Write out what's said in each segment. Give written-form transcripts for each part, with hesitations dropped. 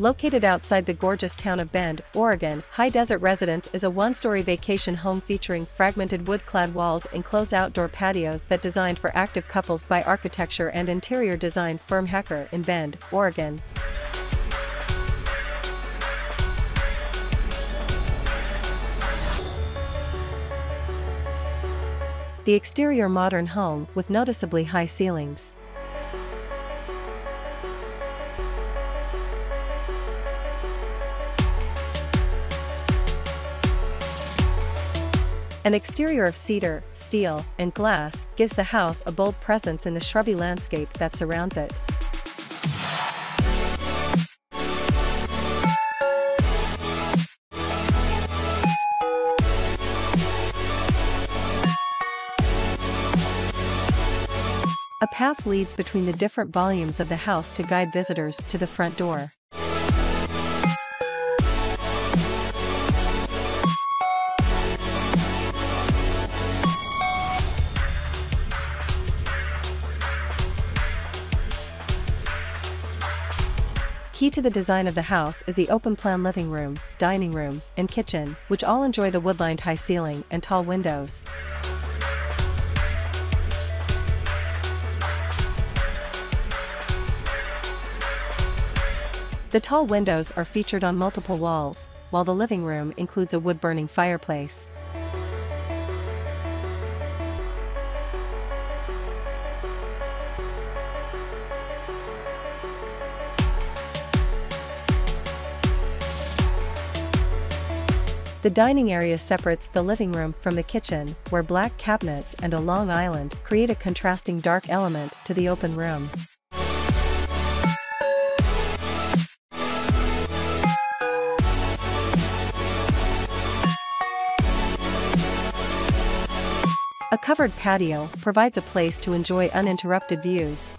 Located outside the gorgeous town of Bend, Oregon, High Desert Residence is a one-story vacation home featuring fragmented wood-clad walls and enclosed outdoor patios that designed for active couples by architecture and interior design firm Hacker in Bend, Oregon. The exterior modern home with noticeably high ceilings. An exterior of cedar, steel, and glass gives the house a bold presence in the shrubby landscape that surrounds it. A path leads between the different volumes of the house to guide visitors to the front door. Key to the design of the house is the open-plan living room, dining room, and kitchen, which all enjoy the wood-lined high ceiling and tall windows. The tall windows are featured on multiple walls, while the living room includes a wood-burning fireplace. The dining area separates the living room from the kitchen, where black cabinets and a long island create a contrasting dark element to the open room. A covered patio provides a place to enjoy uninterrupted views.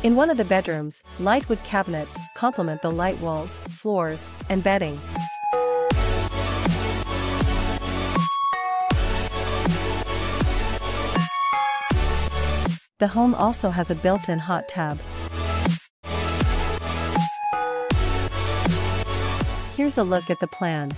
In one of the bedrooms, light wood cabinets complement the light walls, floors, and bedding. The home also has a built-in hot tub. Here's a look at the plan.